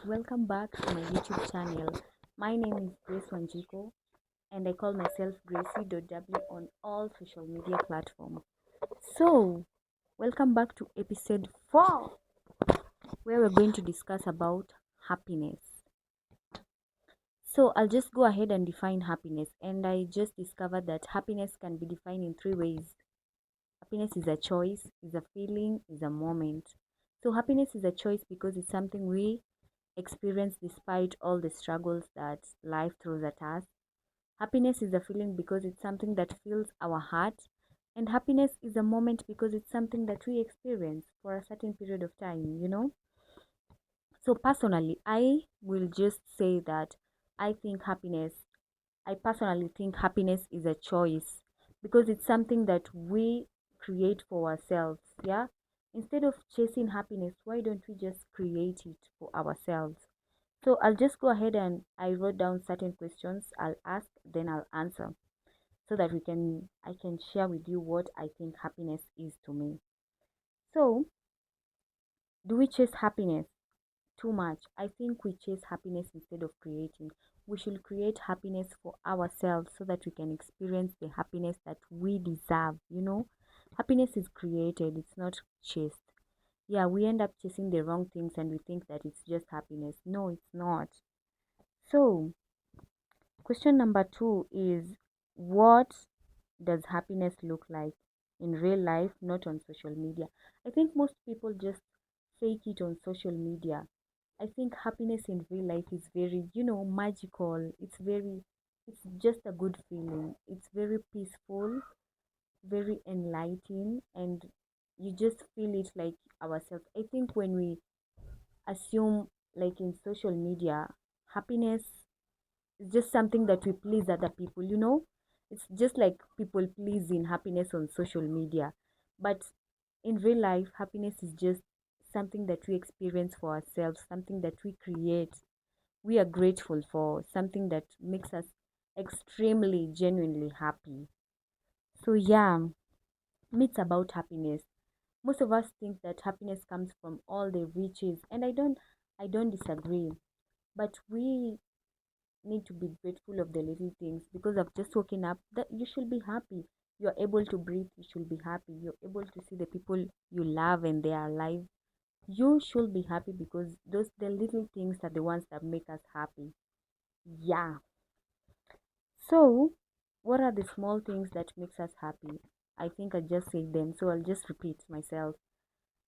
welcome back to my YouTube channel. My name is Grace Wanjiko and I call myself Gracie.w on all social media platforms. So, welcome back to episode 4 where we're going to discuss about happiness. So, I'll just go ahead and define happiness, and I just discovered that happiness can be defined in 3 ways. Happiness is a choice, is a feeling, is a moment. So, happiness is a choice because it's something we experience despite all the struggles that life throws at us. Happiness is a feeling because it's something that fills our heart. And happiness is a moment because it's something that we experience for a certain period of time. So, personally, I will just say that I think happiness, I personally think happiness is a choice because it's something that we create for ourselves. Yeah. Instead of chasing happiness, why don't we just create it for ourselves? So I'll just go ahead and I wrote down certain questions I'll ask, then I'll answer so that I can share with you what I think happiness is to me. So, do we chase happiness too much? I think we chase happiness instead of creating. We should create happiness for ourselves so that we can experience the happiness that we deserve. Happiness is created, it's not chased. Yeah, we end up chasing the wrong things and we think that it's just happiness. No, it's not. So, question number 2 is, what does happiness look like in real life, not on social media? I think most people just fake it on social media. I think happiness in real life is very magical. It's just a good feeling. It's very peaceful, very enlightening, and you just feel it like ourselves. I think when we assume, like in social media, happiness it's just something that we please other people. It's just like people pleasing happiness on social media. But in real life, happiness is just something that we experience for ourselves, something that we create. We are grateful for something that makes us extremely, genuinely happy. So, yeah, myths about happiness. Most of us think that happiness comes from all the riches, and I don't disagree. But we need to be grateful of the little things because of just waking up that you should be happy. You're able to breathe, you should be happy. You're able to see the people you love and they are alive. You should be happy because those the little things are the ones that make us happy. Yeah. So what are the small things that makes us happy? I think I just said them, so I'll just repeat myself.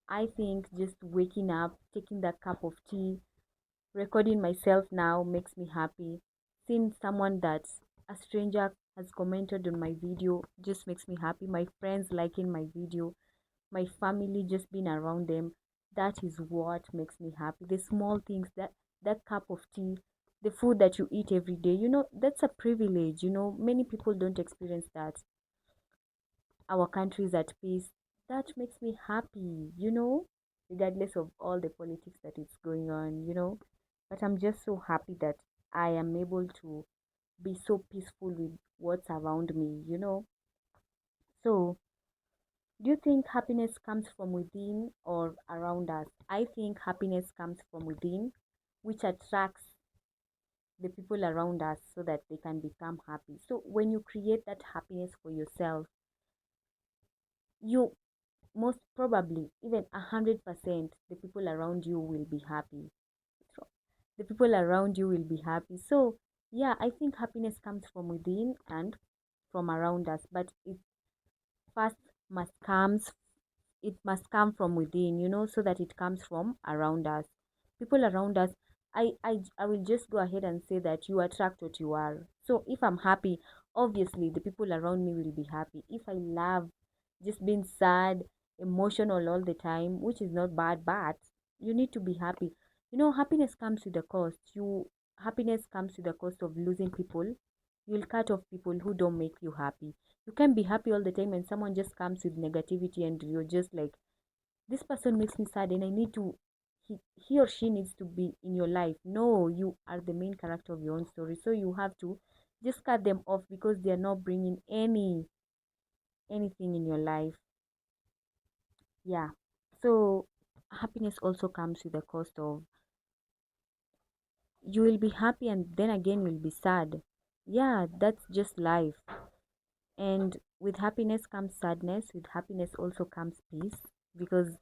I think just waking up, taking that cup of tea, recording myself now makes me happy. Seeing someone that a stranger has commented on my video just makes me happy. My friends liking my video, my family just being around them, that is what makes me happy. The small things, that cup of tea, the food that you eat every day, that's a privilege. Many people don't experience that. Our country is at peace. That makes me happy, regardless of all the politics that is going on. But I'm just so happy that I am able to be so peaceful with what's around me. So, do you think happiness comes from within or around us? I think happiness comes from within, which attracts the people around us so that they can become happy. So, when you create that happiness for yourself, you most probably, even 100%, the people around you will be happy. So, the people around you will be happy. So, yeah, I think happiness comes from within and from around us, but first must comes it must come from within, so that it comes from around us. People around us, I will just go ahead and say that you attract what you are. So if I'm happy, obviously the people around me will be happy. If I love just being sad, emotional all the time, which is not bad, but you need to be happy. Happiness comes with a cost. You Happiness comes with the cost of losing people. You'll cut off people who don't make you happy. You can't be happy all the time and someone just comes with negativity and you're just like, this person makes me sad and I need to he or she needs to be in your life. No, you are the main character of your own story, so you have to just cut them off because they are not bringing anything in your life. Yeah. So happiness also comes with the cost of you will be happy and then again you'll be sad. Yeah, that's just life. And with happiness comes sadness, with happiness also comes peace, because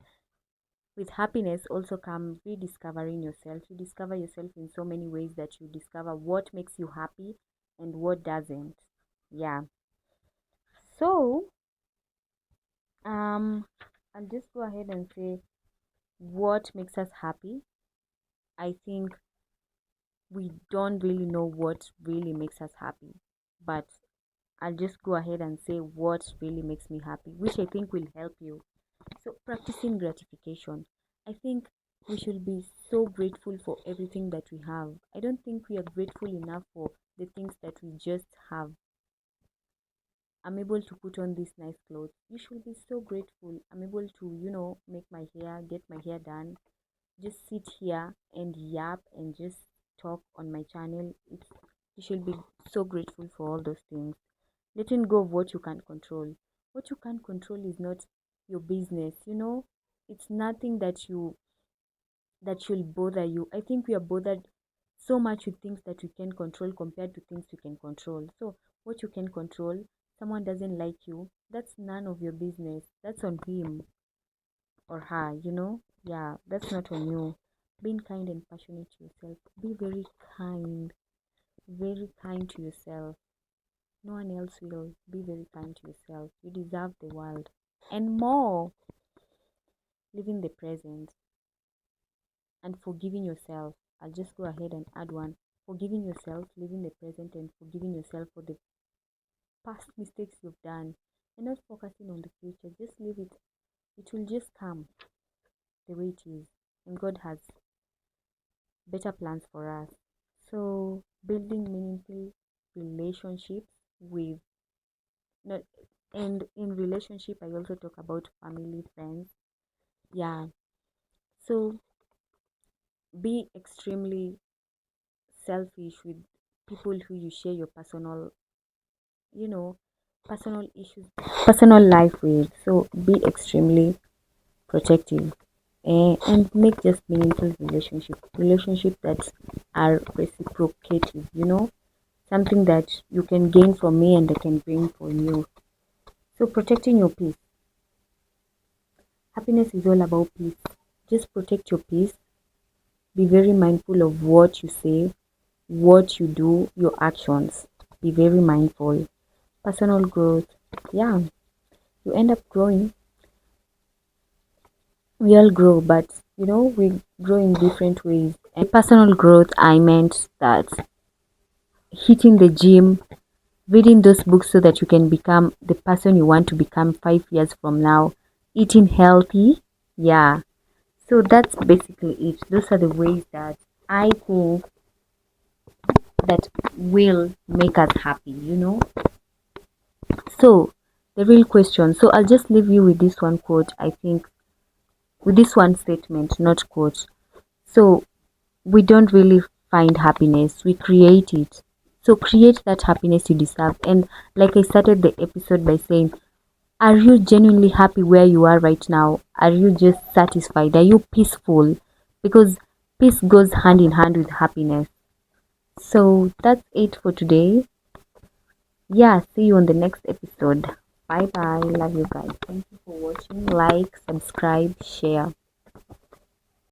with happiness also comes rediscovering yourself. You discover yourself in so many ways, that you discover what makes you happy and what doesn't. Yeah. So um I'll just go ahead and say what makes us happy. I think we don't really know what really makes us happy, but I'll just go ahead and say what really makes me happy, which I think will help you. So, practicing gratification. I think we should be so grateful for everything that we have. I don't think we are grateful enough for the things that we just have. I'm able to put on these nice clothes. You should be so grateful. I'm able to, make my hair, get my hair done, just sit here and yap and just talk on my channel. You should be so grateful for all those things. Letting go of what you can't control. What you can't control is not your business, it's nothing that should bother you. I think we are bothered so much with things that we can control compared to things we can control. So what you can control, someone doesn't like you, that's none of your business. That's on him or her. Yeah, that's not on you. Being kind and passionate to yourself. Be very kind to yourself. No one else will. Be very kind to yourself. You deserve the world and more. Living the present and forgiving yourself. I'll just go ahead and add one. Forgiving yourself, living the present, and forgiving yourself for the past mistakes you've done, and not focusing on the future. Just leave it. It will just come the way it is. And God has better plans for us. So, building meaningful relationships with not and in relationship I also talk about family, friends. Yeah. So be extremely selfish with people who you share your you know, personal issues, personal life with. So be extremely protective, and make just meaningful relationships that are reciprocative. Something that you can gain from me and I can bring from you. So protecting your peace. Happiness is all about peace. Just protect your peace. Be very mindful of what you say, what you do, your actions. Be very mindful. Personal growth. Yeah, you end up growing. We all grow, but we grow in different ways. And personal growth, I meant that hitting the gym, reading those books so that you can become the person you want to become 5 years from now, eating healthy. Yeah. So that's basically it. Those are the ways that I think that will make us happy. So the real question. So I'll just leave you with this one quote, I think, with this one statement, not quote. So we don't really find happiness, we create it. So create that happiness you deserve. And like I started the episode by saying, are you genuinely happy where you are right now? Are you just satisfied? Are you peaceful? Because peace goes hand in hand with happiness. So that's it for today. Yeah, see you on the next episode. Bye bye. Love you guys. Thank you for watching. Like, subscribe, share.